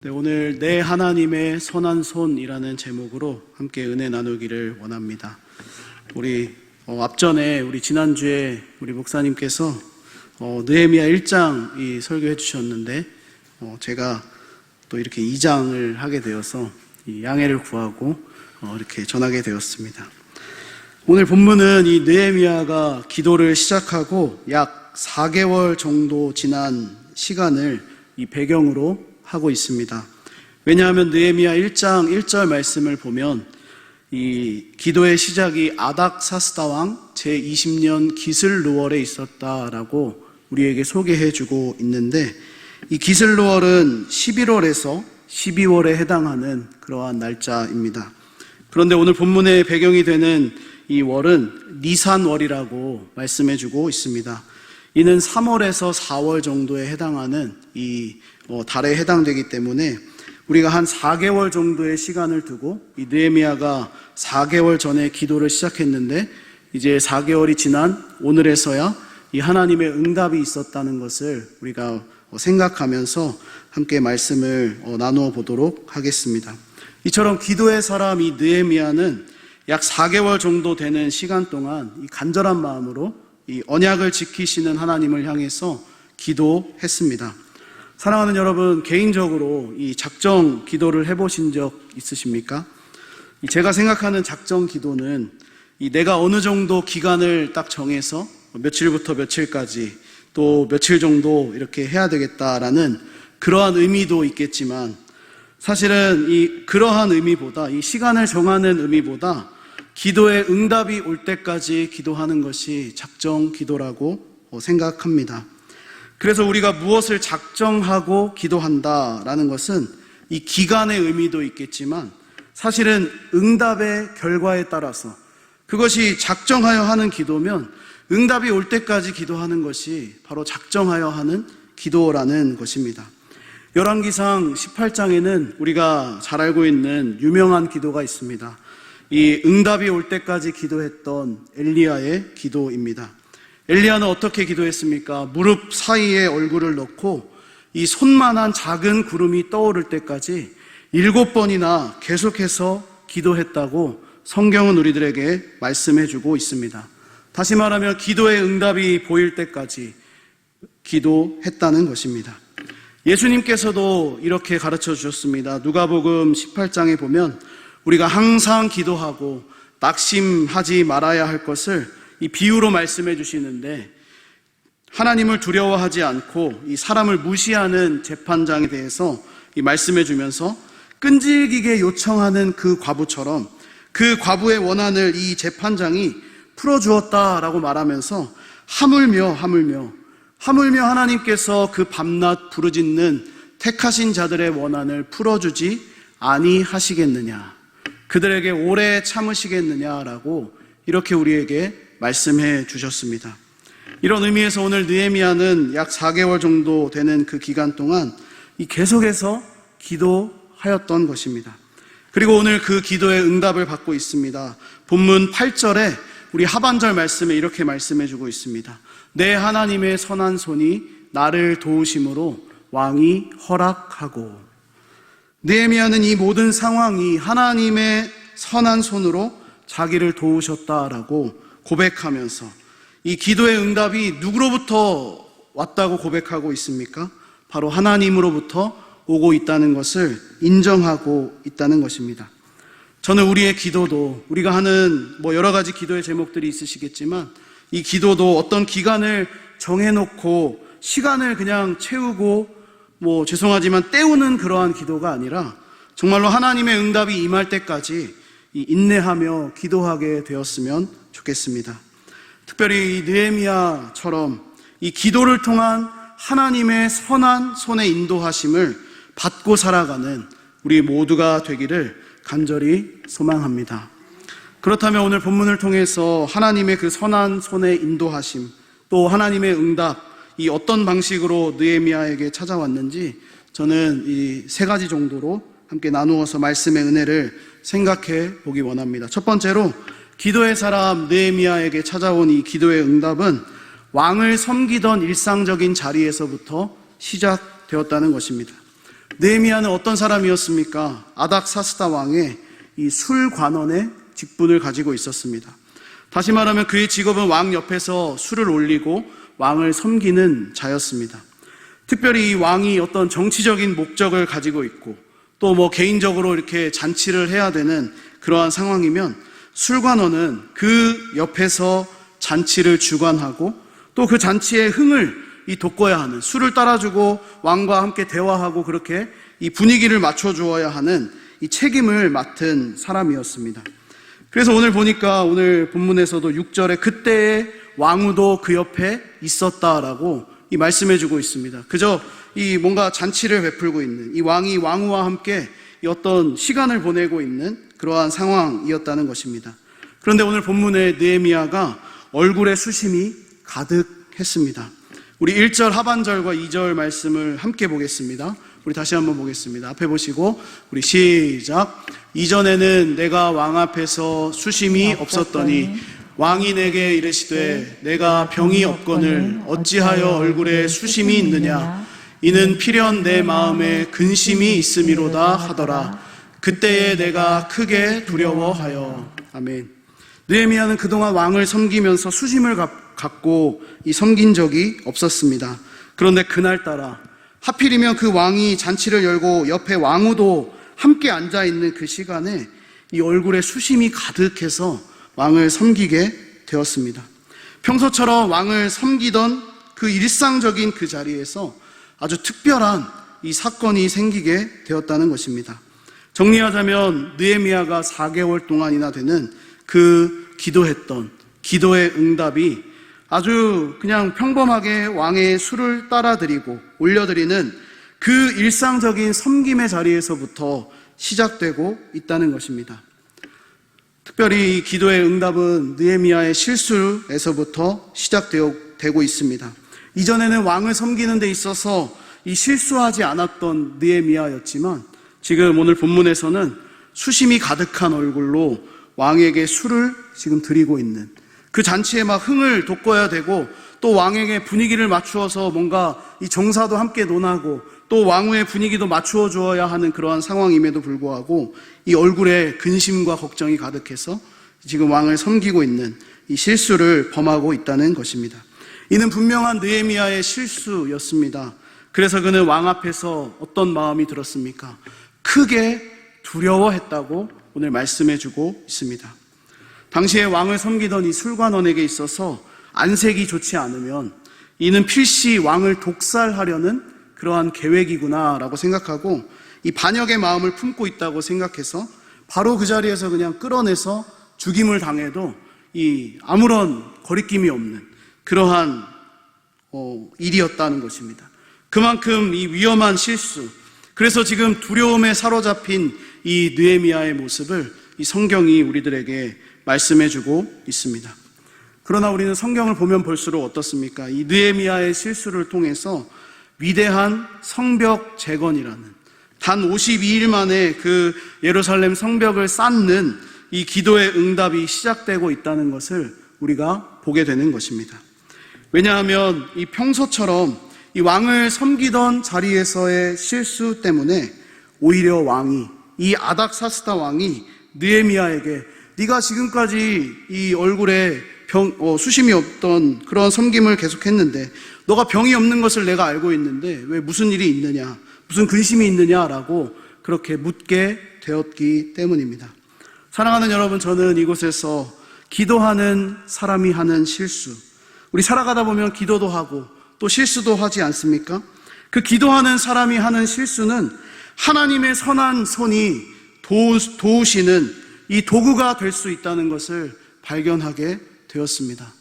네, 오늘 내 하나님의 선한 손이라는 제목으로 함께 은혜 나누기를 원합니다. 우리 앞전에 우리 지난주에 우리 목사님께서 느헤미야 1장 설교해 주셨는데 제가 또 이렇게 2장을 하게 되어서 이 양해를 구하고 이렇게 전하게 되었습니다. 오늘 본문은 이 느헤미야가 기도를 시작하고 약 4개월 정도 지난 시간을 이 배경으로 하고 있습니다. 왜냐하면 느헤미야 1장 1절 말씀을 보면 이 기도의 시작이 아닥사스다 왕 제20년 기슬루월에 있었다라고 우리에게 소개해주고 있는데, 이 기슬루월은 11월에서 12월에 해당하는 그러한 날짜입니다. 그런데 오늘 본문의 배경이 되는 이 월은 니산월이라고 말씀해주고 있습니다. 이는 3월에서 4월 정도에 해당하는 이 달에 해당되기 때문에 우리가 한 4개월 정도의 시간을 두고 이 느헤미야가 4개월 전에 기도를 시작했는데 이제 4개월이 지난 오늘에서야 이 하나님의 응답이 있었다는 것을 우리가 생각하면서 함께 말씀을 나누어 보도록 하겠습니다. 이처럼 기도의 사람 이 느헤미야는 약 4개월 정도 되는 시간 동안 이 간절한 마음으로 이 언약을 지키시는 하나님을 향해서 기도했습니다. 사랑하는 여러분, 개인적으로 이 작정 기도를 해보신 적 있으십니까? 제가 생각하는 작정 기도는 이 내가 어느 정도 기간을 딱 정해서 며칠부터 며칠까지 또 며칠 정도 이렇게 해야 되겠다라는 그러한 의미도 있겠지만, 사실은 이 그러한 의미보다, 이 시간을 정하는 의미보다 기도의 응답이 올 때까지 기도하는 것이 작정 기도라고 생각합니다. 그래서 우리가 무엇을 작정하고 기도한다라는 것은 이 기간의 의미도 있겠지만 사실은 응답의 결과에 따라서, 그것이 작정하여 하는 기도면 응답이 올 때까지 기도하는 것이 바로 작정하여 하는 기도라는 것입니다. 열왕기상 18장에는 우리가 잘 알고 있는 유명한 기도가 있습니다. 이 응답이 올 때까지 기도했던 엘리야의 기도입니다. 엘리야는 어떻게 기도했습니까? 무릎 사이에 얼굴을 넣고 이 손만한 작은 구름이 떠오를 때까지 7번이나 계속해서 기도했다고 성경은 우리들에게 말씀해주고 있습니다. 다시 말하면 기도의 응답이 보일 때까지 기도했다는 것입니다. 예수님께서도 이렇게 가르쳐 주셨습니다. 누가복음 18장에 보면 우리가 항상 기도하고 낙심하지 말아야 할 것을 이 비유로 말씀해 주시는데, 하나님을 두려워하지 않고 이 사람을 무시하는 재판장에 대해서 이 말씀해 주면서 끈질기게 요청하는 그 과부처럼 그 과부의 원한을 이 재판장이 풀어주었다라고 말하면서 하물며 하나님께서 그 밤낮 부르짖는 택하신 자들의 원한을 풀어주지 아니하시겠느냐, 그들에게 오래 참으시겠느냐라고 이렇게 우리에게 말씀해 주셨습니다. 이런 의미에서 오늘 느헤미야는 약 4개월 정도 되는 그 기간 동안 계속해서 기도하였던 것입니다. 그리고 오늘 그 기도의 응답을 받고 있습니다. 본문 8절에 우리 하반절 말씀에 이렇게 말씀해 주고 있습니다. 내 하나님의 선한 손이 나를 도우심으로 왕이 허락하고. 느헤미야는 이 모든 상황이 하나님의 선한 손으로 자기를 도우셨다라고 고백하면서 이 기도의 응답이 누구로부터 왔다고 고백하고 있습니까? 바로 하나님으로부터 오고 있다는 것을 인정하고 있다는 것입니다. 저는 우리의 기도도, 우리가 하는 여러 가지 기도의 제목들이 있으시겠지만 이 기도도 어떤 기간을 정해놓고 시간을 그냥 채우고 죄송하지만 때우는 그러한 기도가 아니라 정말로 하나님의 응답이 임할 때까지 인내하며 기도하게 되었으면 좋겠습니다. 특별히 이 느헤미야처럼 이 기도를 통한 하나님의 선한 손의 인도하심을 받고 살아가는 우리 모두가 되기를 간절히 소망합니다. 그렇다면 오늘 본문을 통해서 하나님의 그 선한 손의 인도하심, 또 하나님의 응답, 이 어떤 방식으로 느헤미야에게 찾아왔는지 저는 이 3가지 정도로 함께 나누어서 말씀의 은혜를 생각해 보기 원합니다. 첫 번째로 기도의 사람 느헤미야에게 찾아온 이 기도의 응답은 왕을 섬기던 일상적인 자리에서부터 시작되었다는 것입니다. 느헤미야는 어떤 사람이었습니까? 아닥사스다 왕의 이 술관원의 직분을 가지고 있었습니다. 다시 말하면 그의 직업은 왕 옆에서 술을 올리고 왕을 섬기는 자였습니다. 특별히 이 왕이 어떤 정치적인 목적을 가지고 있고 또 뭐 개인적으로 이렇게 잔치를 해야 되는 그러한 상황이면 술관원은 그 옆에서 잔치를 주관하고 또 그 잔치의 흥을 돋궈야 하는, 술을 따라주고 왕과 함께 대화하고 그렇게 이 분위기를 맞춰주어야 하는 이 책임을 맡은 사람이었습니다. 그래서 오늘 보니까 오늘 본문에서도 6절에 그때의 왕후도 그 옆에 있었다라고 이 말씀해주고 있습니다. 그저 이 뭔가 잔치를 베풀고 있는 이 왕이 왕후와 함께 이 어떤 시간을 보내고 있는 그러한 상황이었다는 것입니다. 그런데 오늘 본문에 느헤미야가 얼굴에 수심이 가득했습니다. 우리 1절 하반절과 2절 말씀을 함께 보겠습니다. 우리 다시 한번 보겠습니다. 앞에 보시고 우리 시작. 이전에는 내가 왕 앞에서 수심이 없었더니 왕이 내게 이르시되 내가 병이 없거늘 어찌하여 얼굴에 수심이 있느냐 이는 필연 내 마음에 근심이 있음이로다 하더라. 그때에 내가 크게 두려워하여. 아멘. 느헤미야는 그동안 왕을 섬기면서 수심을 갖고 섬긴 적이 없었습니다. 그런데 그날따라 하필이면 그 왕이 잔치를 열고 옆에 왕후도 함께 앉아있는 그 시간에 이 얼굴에 수심이 가득해서 왕을 섬기게 되었습니다. 평소처럼 왕을 섬기던 그 일상적인 그 자리에서 아주 특별한 이 사건이 생기게 되었다는 것입니다. 정리하자면 느헤미야가 4개월 동안이나 되는 그 기도했던 기도의 응답이 아주 그냥 평범하게 왕의 술을 따라드리고 올려드리는 그 일상적인 섬김의 자리에서부터 시작되고 있다는 것입니다. 특별히 이 기도의 응답은 느헤미야의 실수에서부터 시작되고 있습니다. 이전에는 왕을 섬기는 데 있어서 이 실수하지 않았던 느헤미야였지만 지금 오늘 본문에서는 수심이 가득한 얼굴로 왕에게 술을 지금 드리고 있는 그 잔치에 막 흥을 돋궈야 되고 또 왕에게 분위기를 맞추어서 뭔가 이 정사도 함께 논하고 또 왕후의 분위기도 맞추어 주어야 하는 그러한 상황임에도 불구하고 이 얼굴에 근심과 걱정이 가득해서 지금 왕을 섬기고 있는 이 실수를 범하고 있다는 것입니다. 이는 분명한 느헤미야의 실수였습니다. 그래서 그는 왕 앞에서 어떤 마음이 들었습니까? 크게 두려워했다고 오늘 말씀해주고 있습니다. 당시에 왕을 섬기던 이 술관원에게 있어서 안색이 좋지 않으면 이는 필시 왕을 독살하려는 그러한 계획이구나라고 생각하고 이 반역의 마음을 품고 있다고 생각해서 바로 그 자리에서 그냥 끌어내서 죽임을 당해도 이 아무런 거리낌이 없는 그러한 일이었다는 것입니다. 그만큼 이 위험한 실수, 그래서 지금 두려움에 사로잡힌 이 느헤미야의 모습을 이 성경이 우리들에게 말씀해주고 있습니다. 그러나 우리는 성경을 보면 볼수록 어떻습니까? 이 느헤미야의 실수를 통해서 위대한 성벽 재건이라는 단 52일 만에 그 예루살렘 성벽을 쌓는 이 기도의 응답이 시작되고 있다는 것을 우리가 보게 되는 것입니다. 왜냐하면 이 평소처럼 이 왕을 섬기던 자리에서의 실수 때문에 오히려 왕이, 이 아닥사스다 왕이 느헤미야에게 네가 지금까지 이 얼굴에 수심이 없던 그런 섬김을 계속했는데 너가 병이 없는 것을 내가 알고 있는데 왜 무슨 일이 있느냐, 무슨 근심이 있느냐라고 그렇게 묻게 되었기 때문입니다. 사랑하는 여러분, 저는 이곳에서 기도하는 사람이 하는 실수, 우리 살아가다 보면 기도도 하고 또 실수도 하지 않습니까? 그 기도하는 사람이 하는 실수는 하나님의 선한 손이 도우시는 이 도구가 될 수 있다는 것을 발견하게 되었습니다.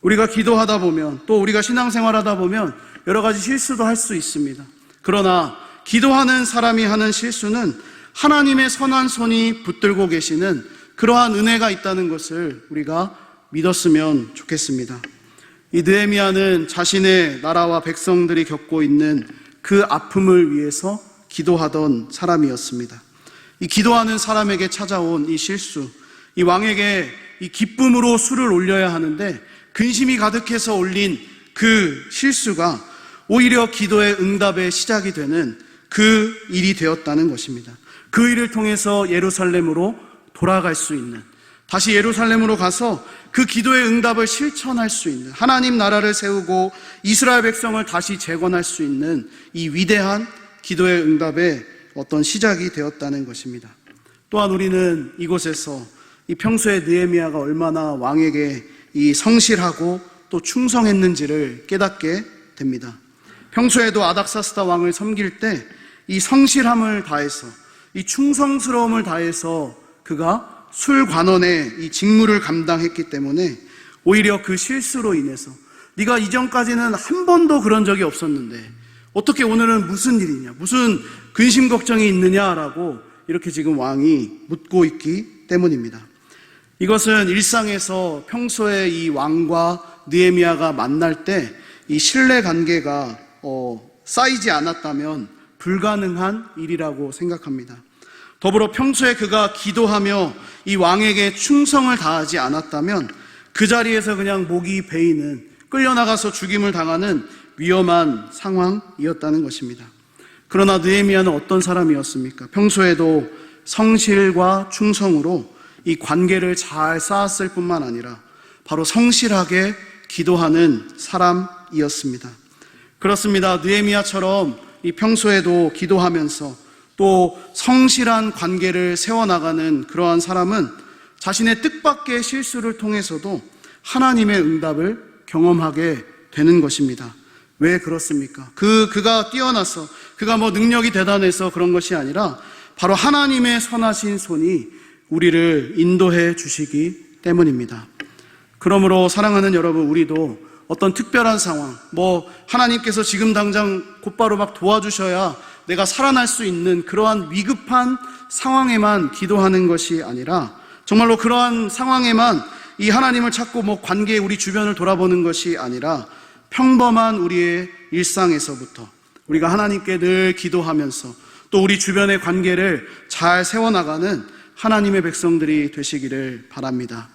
우리가 기도하다 보면 또 우리가 신앙생활하다 보면 여러 가지 실수도 할 수 있습니다. 그러나 기도하는 사람이 하는 실수는 하나님의 선한 손이 붙들고 계시는 그러한 은혜가 있다는 것을 우리가 믿었으면 좋겠습니다. 이 느헤미야는 자신의 나라와 백성들이 겪고 있는 그 아픔을 위해서 기도하던 사람이었습니다. 이 기도하는 사람에게 찾아온 이 실수, 이 왕에게 이 기쁨으로 술을 올려야 하는데 근심이 가득해서 올린 그 실수가 오히려 기도의 응답의 시작이 되는 그 일이 되었다는 것입니다. 그 일을 통해서 예루살렘으로 돌아갈 수 있는, 다시 예루살렘으로 가서 그 기도의 응답을 실천할 수 있는, 하나님 나라를 세우고 이스라엘 백성을 다시 재건할 수 있는 이 위대한 기도의 응답의 어떤 시작이 되었다는 것입니다. 또한 우리는 이곳에서 이 평소에 느헤미야가 얼마나 왕에게 이 성실하고 또 충성했는지를 깨닫게 됩니다. 평소에도 아닥사스다 왕을 섬길 때 이 성실함을 다해서, 이 충성스러움을 다해서 그가 술관원의 이 직무를 감당했기 때문에 오히려 그 실수로 인해서 네가 이전까지는 한 번도 그런 적이 없었는데 어떻게 오늘은 무슨 일이냐, 무슨 근심 걱정이 있느냐라고 이렇게 지금 왕이 묻고 있기 때문입니다. 이것은 일상에서 평소에 이 왕과 느헤미야가 만날 때 이 신뢰 관계가 쌓이지 않았다면 불가능한 일이라고 생각합니다. 더불어 평소에 그가 기도하며 이 왕에게 충성을 다하지 않았다면 그 자리에서 그냥 목이 베이는, 끌려나가서 죽임을 당하는 위험한 상황이었다는 것입니다. 그러나 느헤미야는 어떤 사람이었습니까? 평소에도 성실과 충성으로 이 관계를 잘 쌓았을 뿐만 아니라 바로 성실하게 기도하는 사람이었습니다. 그렇습니다. 느헤미야처럼 이 평소에도 기도하면서 또 성실한 관계를 세워나가는 그러한 사람은 자신의 뜻밖의 실수를 통해서도 하나님의 응답을 경험하게 되는 것입니다. 왜 그렇습니까? 그가 뛰어나서, 그가 능력이 대단해서 그런 것이 아니라 바로 하나님의 선하신 손이 우리를 인도해 주시기 때문입니다. 그러므로 사랑하는 여러분, 우리도 어떤 특별한 상황, 하나님께서 지금 당장 곧바로 막 도와주셔야 내가 살아날 수 있는 그러한 위급한 상황에만 기도하는 것이 아니라 정말로 그러한 상황에만 이 하나님을 찾고 관계에 우리 주변을 돌아보는 것이 아니라 평범한 우리의 일상에서부터 우리가 하나님께 늘 기도하면서 또 우리 주변의 관계를 잘 세워나가는 하나님의 백성들이 되시기를 바랍니다.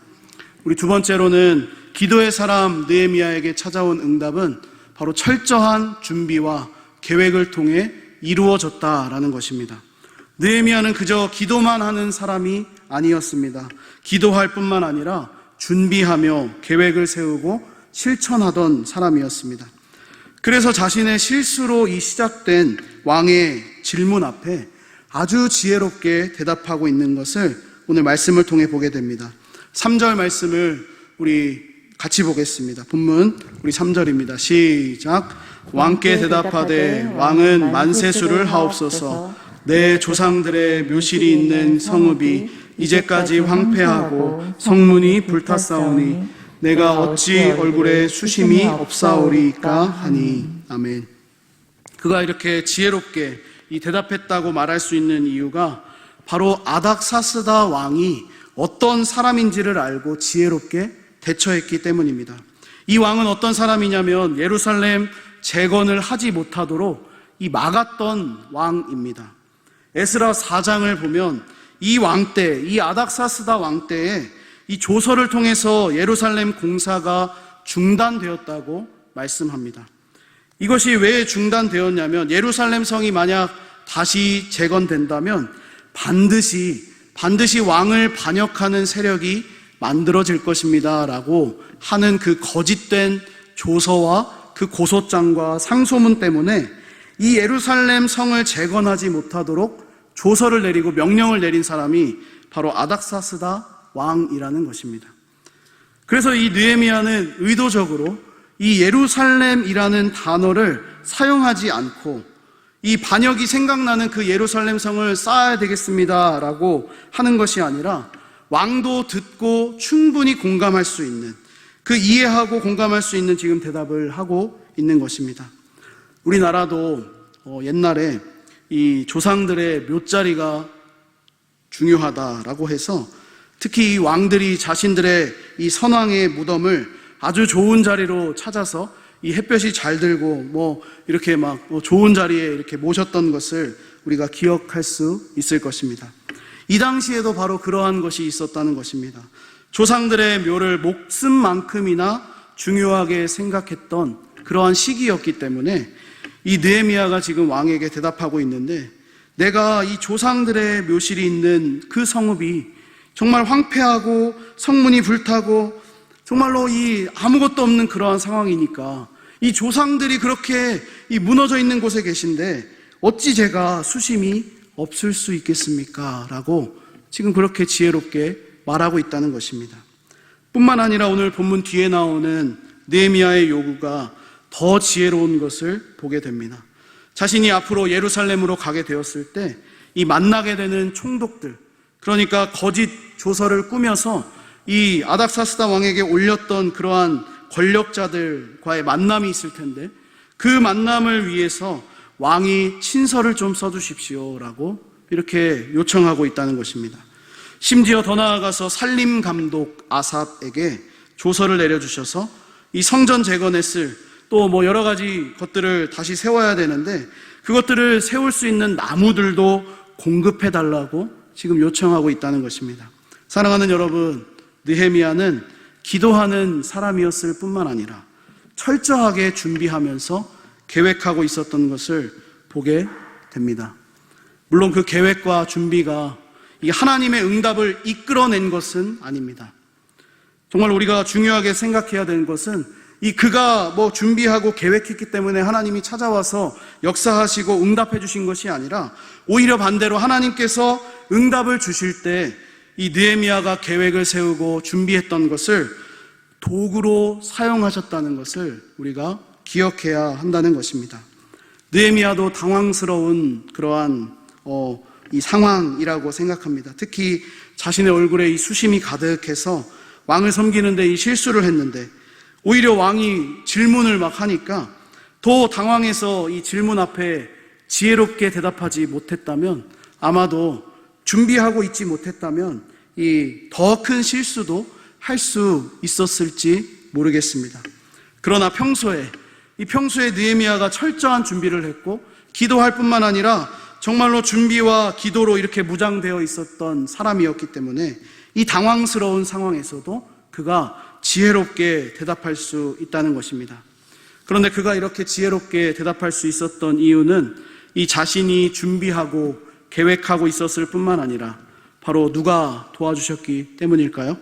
우리 두 번째로는 기도의 사람 느헤미야에게 찾아온 응답은 바로 철저한 준비와 계획을 통해 이루어졌다라는 것입니다. 느헤미야는 그저 기도만 하는 사람이 아니었습니다. 기도할 뿐만 아니라 준비하며 계획을 세우고 실천하던 사람이었습니다. 그래서 자신의 실수로 이 시작된 왕의 질문 앞에 아주 지혜롭게 대답하고 있는 것을 오늘 말씀을 통해 보게 됩니다. 3절 말씀을 우리 같이 보겠습니다. 본문 우리 3절입니다. 시작. 왕께 대답하되 왕은 만세수를 하옵소서. 내 조상들의 묘실이 있는 성읍이 이제까지 황폐하고 성문이 불탔사오니 내가 어찌 얼굴에 수심이 없사오리까 하니. 아멘. 그가 이렇게 지혜롭게 이 대답했다고 말할 수 있는 이유가 바로 아닥사스다 왕이 어떤 사람인지를 알고 지혜롭게 대처했기 때문입니다. 이 왕은 어떤 사람이냐면 예루살렘 재건을 하지 못하도록 이 막았던 왕입니다. 에스라 4장을 보면 이 왕 때, 이 아닥사스다 왕 때에 이 조서를 통해서 예루살렘 공사가 중단되었다고 말씀합니다. 이것이 왜 중단되었냐면 예루살렘 성이 만약 다시 재건된다면 반드시 왕을 반역하는 세력이 만들어질 것입니다 라고 하는 그 거짓된 조서와 그 고소장과 상소문 때문에 이 예루살렘 성을 재건하지 못하도록 조서를 내리고 명령을 내린 사람이 바로 아닥사스다 왕이라는 것입니다. 그래서 이 느헤미야는 의도적으로 이 예루살렘이라는 단어를 사용하지 않고 이 반역이 생각나는 그 예루살렘 성을 쌓아야 되겠습니다 라고 하는 것이 아니라 왕도 듣고 충분히 공감할 수 있는, 그 이해하고 공감할 수 있는 지금 대답을 하고 있는 것입니다. 우리나라도 옛날에 이 조상들의 묘자리가 중요하다라고 해서 특히 이 왕들이 자신들의 이 선왕의 무덤을 아주 좋은 자리로 찾아서 이 햇볕이 잘 들고 이렇게 좋은 자리에 이렇게 모셨던 것을 우리가 기억할 수 있을 것입니다. 이 당시에도 바로 그러한 것이 있었다는 것입니다. 조상들의 묘를 목숨만큼이나 중요하게 생각했던 그러한 시기였기 때문에 이 느헤미야가 지금 왕에게 대답하고 있는데, 내가 이 조상들의 묘실이 있는 그 성읍이 정말 황폐하고 성문이 불타고 정말로 이 아무것도 없는 그러한 상황이니까 이 조상들이 그렇게 이 무너져 있는 곳에 계신데 어찌 제가 수심이 없을 수 있겠습니까? 라고 지금 그렇게 지혜롭게 말하고 있다는 것입니다. 뿐만 아니라 오늘 본문 뒤에 나오는 느헤미야의 요구가 더 지혜로운 것을 보게 됩니다. 자신이 앞으로 예루살렘으로 가게 되었을 때 이 만나게 되는 총독들, 그러니까 거짓 조서를 꾸며서 이 아닥사스다 왕에게 올렸던 그러한 권력자들과의 만남이 있을 텐데, 그 만남을 위해서 왕이 친서를 좀 써주십시오라고 이렇게 요청하고 있다는 것입니다. 심지어 더 나아가서 살림 감독 아삽에게 조서를 내려주셔서 이 성전 재건에 쓸 또 뭐 여러 가지 것들을 다시 세워야 되는데 그것들을 세울 수 있는 나무들도 공급해 달라고 지금 요청하고 있다는 것입니다. 사랑하는 여러분, 느헤미야는 기도하는 사람이었을 뿐만 아니라 철저하게 준비하면서 계획하고 있었던 것을 보게 됩니다. 물론 그 계획과 준비가 이 하나님의 응답을 이끌어낸 것은 아닙니다. 정말 우리가 중요하게 생각해야 되는 것은 이 그가 뭐 준비하고 계획했기 때문에 하나님이 찾아와서 역사하시고 응답해 주신 것이 아니라 오히려 반대로 하나님께서 응답을 주실 때 이 느헤미야가 계획을 세우고 준비했던 것을 도구로 사용하셨다는 것을 우리가 기억해야 한다는 것입니다. 느헤미야도 당황스러운 그러한 이 상황이라고 생각합니다. 특히 자신의 얼굴에 이 수심이 가득해서 왕을 섬기는데 이 실수를 했는데 오히려 왕이 질문을 막 하니까 더 당황해서 이 질문 앞에 지혜롭게 대답하지 못했다면, 아마도 준비하고 있지 못했다면 이 더 큰 실수도 할 수 있었을지 모르겠습니다. 그러나 평소에 느헤미야가 철저한 준비를 했고 기도할 뿐만 아니라 정말로 준비와 기도로 이렇게 무장되어 있었던 사람이었기 때문에 이 당황스러운 상황에서도 그가 지혜롭게 대답할 수 있다는 것입니다. 그런데 그가 이렇게 지혜롭게 대답할 수 있었던 이유는 이 자신이 준비하고 계획하고 있었을 뿐만 아니라 바로 누가 도와주셨기 때문일까요?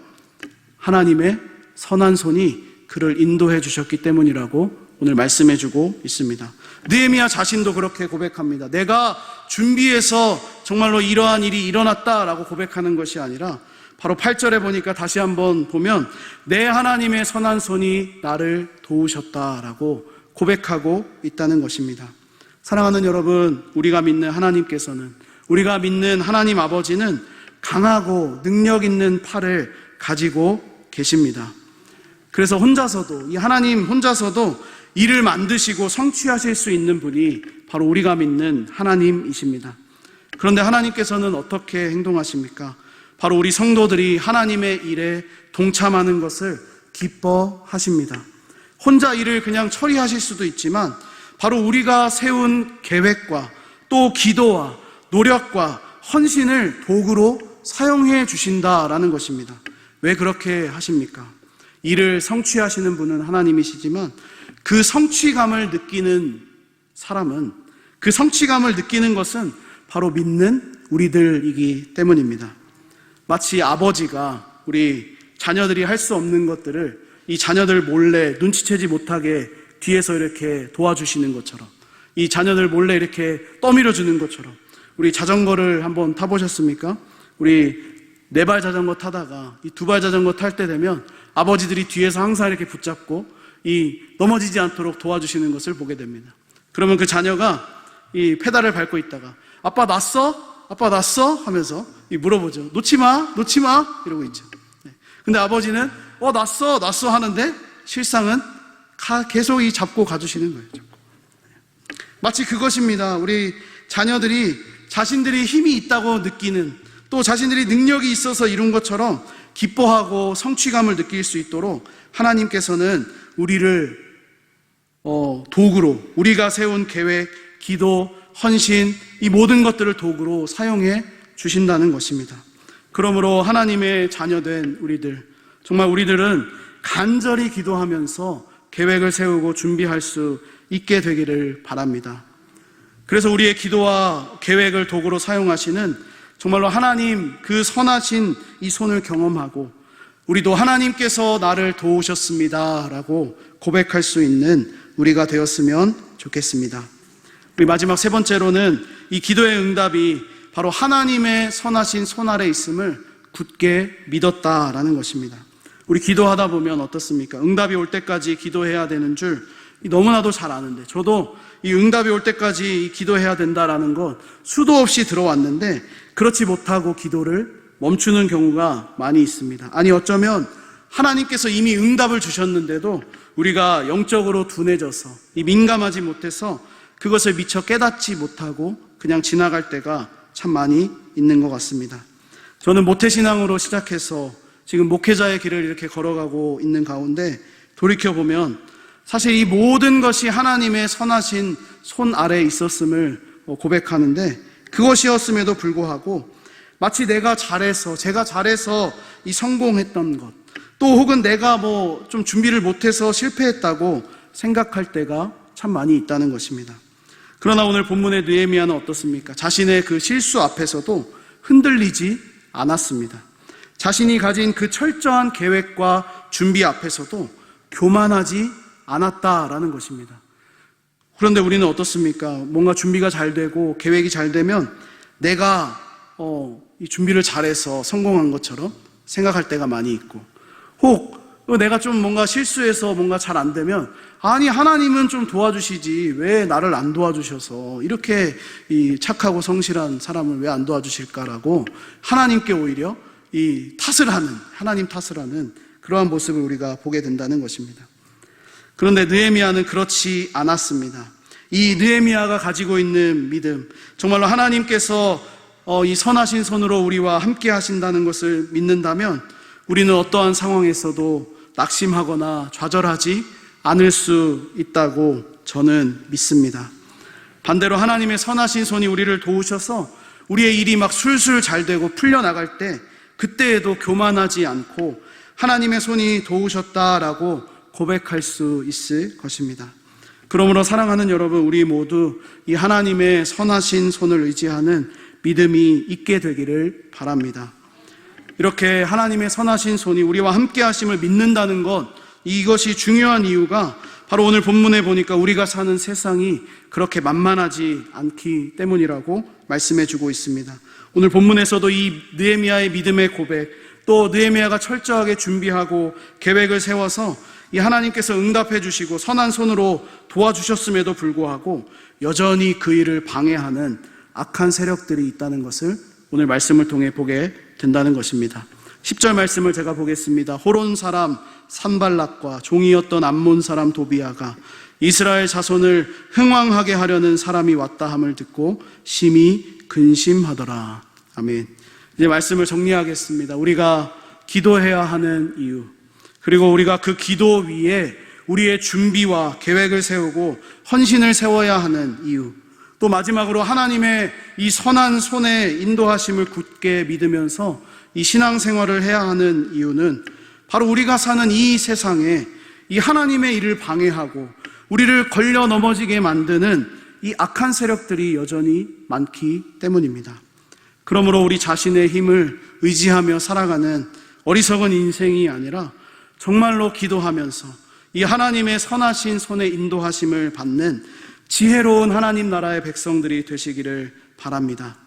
하나님의 선한 손이 그를 인도해 주셨기 때문이라고 오늘 말씀해 주고 있습니다. 느헤미야 자신도 그렇게 고백합니다. 내가 준비해서 정말로 이러한 일이 일어났다라고 고백하는 것이 아니라 바로 8절에 보니까 다시 한번 보면 내 하나님의 선한 손이 나를 도우셨다라고 고백하고 있다는 것입니다. 사랑하는 여러분, 우리가 믿는 하나님께서는, 우리가 믿는 하나님 아버지는 강하고 능력 있는 팔을 가지고 계십니다. 그래서 혼자서도, 이 하나님 혼자서도 일을 만드시고 성취하실 수 있는 분이 바로 우리가 믿는 하나님이십니다. 그런데 하나님께서는 어떻게 행동하십니까? 바로 우리 성도들이 하나님의 일에 동참하는 것을 기뻐하십니다. 혼자 일을 그냥 처리하실 수도 있지만 바로 우리가 세운 계획과 또 기도와 노력과 헌신을 도구로 사용해 주신다라는 것입니다. 왜 그렇게 하십니까? 일을 성취하시는 분은 하나님이시지만 그 성취감을 느끼는 사람은, 그 성취감을 느끼는 것은 바로 믿는 우리들이기 때문입니다. 마치 아버지가 우리 자녀들이 할 수 없는 것들을 이 자녀들 몰래 눈치채지 못하게 뒤에서 이렇게 도와주시는 것처럼, 이 자녀들 몰래 이렇게 떠밀어 주는 것처럼, 우리 자전거를 한번 타보셨습니까? 우리 4발 자전거 타다가 이 2발 자전거 탈 때 되면 아버지들이 뒤에서 항상 이렇게 붙잡고 이 넘어지지 않도록 도와주시는 것을 보게 됩니다. 그러면 그 자녀가 이 페달을 밟고 있다가 아빠 났어? 아빠 났어? 하면서 물어보죠. 놓지 마, 놓지 마 이러고 있죠. 근데 아버지는 났어 하는데 실상은 계속 잡고 가주시는 거예요. 마치 그것입니다. 우리 자녀들이 자신들이 힘이 있다고 느끼는, 또 자신들이 능력이 있어서 이룬 것처럼 기뻐하고 성취감을 느낄 수 있도록 하나님께서는 우리를 도구로, 우리가 세운 계획, 기도, 헌신, 이 모든 것들을 도구로 사용해 주신다는 것입니다. 그러므로 하나님의 자녀된 우리들, 정말 우리들은 간절히 기도하면서 계획을 세우고 준비할 수 있게 되기를 바랍니다. 그래서 우리의 기도와 계획을 도구로 사용하시는 정말로 하나님 그 선하신 이 손을 경험하고 우리도 하나님께서 나를 도우셨습니다 라고 고백할 수 있는 우리가 되었으면 좋겠습니다. 우리 마지막 세 번째로는 이 기도의 응답이 바로 하나님의 선하신 손 아래 있음을 굳게 믿었다라는 것입니다. 우리 기도하다 보면 어떻습니까? 응답이 올 때까지 기도해야 되는 줄 너무나도 잘 아는데, 저도 이 응답이 올 때까지 기도해야 된다라는 것 수도 없이 들어왔는데 그렇지 못하고 기도를 멈추는 경우가 많이 있습니다. 아니 어쩌면 하나님께서 이미 응답을 주셨는데도 우리가 영적으로 둔해져서 민감하지 못해서 그것을 미처 깨닫지 못하고 그냥 지나갈 때가 참 많이 있는 것 같습니다. 저는 모태신앙으로 시작해서 지금 목회자의 길을 이렇게 걸어가고 있는 가운데 돌이켜보면 사실 이 모든 것이 하나님의 선하신 손 아래에 있었음을 고백하는데, 그것이었음에도 불구하고 마치 제가 잘해서 이 성공했던 것, 또 혹은 내가 좀 준비를 못해서 실패했다고 생각할 때가 참 많이 있다는 것입니다. 그러나 오늘 본문의 느헤미야는 어떻습니까? 자신의 그 실수 앞에서도 흔들리지 않았습니다. 자신이 가진 그 철저한 계획과 준비 앞에서도 교만하지 않았다라는 것입니다. 그런데 우리는 어떻습니까? 뭔가 준비가 잘 되고 계획이 잘 되면 내가 이 준비를 잘해서 성공한 것처럼 생각할 때가 많이 있고, 혹 내가 좀 뭔가 실수해서 뭔가 잘 안 되면 아니 하나님은 좀 도와주시지 왜 나를 안 도와주셔서 이렇게 이 착하고 성실한 사람을 왜 안 도와주실까라고 하나님께 오히려 이 하나님 탓을 하는 그러한 모습을 우리가 보게 된다는 것입니다. 그런데 느헤미야는 그렇지 않았습니다. 이 느헤미야가 가지고 있는 믿음, 정말로 하나님께서 이 선하신 손으로 우리와 함께 하신다는 것을 믿는다면 우리는 어떠한 상황에서도 낙심하거나 좌절하지 않을 수 있다고 저는 믿습니다. 반대로 하나님의 선하신 손이 우리를 도우셔서 우리의 일이 막 술술 잘 되고 풀려나갈 때 그때에도 교만하지 않고 하나님의 손이 도우셨다라고 고백할 수 있을 것입니다. 그러므로 사랑하는 여러분, 우리 모두 이 하나님의 선하신 손을 의지하는 믿음이 있게 되기를 바랍니다. 이렇게 하나님의 선하신 손이 우리와 함께 하심을 믿는다는 것, 이것이 중요한 이유가 바로 오늘 본문에 보니까 우리가 사는 세상이 그렇게 만만하지 않기 때문이라고 말씀해 주고 있습니다. 오늘 본문에서도 이 느헤미야의 믿음의 고백, 또 느헤미야가 철저하게 준비하고 계획을 세워서 이 하나님께서 응답해 주시고 선한 손으로 도와주셨음에도 불구하고 여전히 그 일을 방해하는 악한 세력들이 있다는 것을 오늘 말씀을 통해 보게 된다는 것입니다. 10절 말씀을 제가 보겠습니다. 호론 사람 산발락과 종이었던 암몬 사람 도비아가 이스라엘 자손을 흥왕하게 하려는 사람이 왔다 함을 듣고 심히 근심하더라. 아멘. 이제 말씀을 정리하겠습니다. 우리가 기도해야 하는 이유, 그리고 우리가 그 기도 위에 우리의 준비와 계획을 세우고 헌신을 세워야 하는 이유, 또 마지막으로 하나님의 이 선한 손의 인도하심을 굳게 믿으면서 이 신앙생활을 해야 하는 이유는 바로 우리가 사는 이 세상에 이 하나님의 일을 방해하고 우리를 걸려 넘어지게 만드는 이 악한 세력들이 여전히 많기 때문입니다. 그러므로 우리 자신의 힘을 의지하며 살아가는 어리석은 인생이 아니라 정말로 기도하면서 이 하나님의 선하신 손의 인도하심을 받는 지혜로운 하나님 나라의 백성들이 되시기를 바랍니다.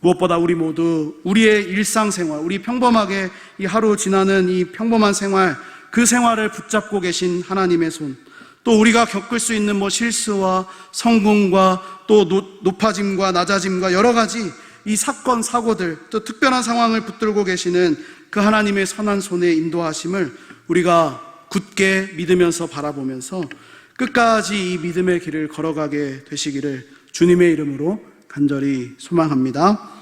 무엇보다 우리 모두 우리의 일상생활, 우리 평범하게 이 하루 지나는 이 평범한 생활, 그 생활을 붙잡고 계신 하나님의 손, 또 우리가 겪을 수 있는 실수와 성공과 또 높아짐과 낮아짐과 여러 가지 이 사건, 사고들, 또 특별한 상황을 붙들고 계시는 그 하나님의 선한 손의 인도하심을 우리가 굳게 믿으면서 바라보면서 끝까지 이 믿음의 길을 걸어가게 되시기를 주님의 이름으로 간절히 소망합니다.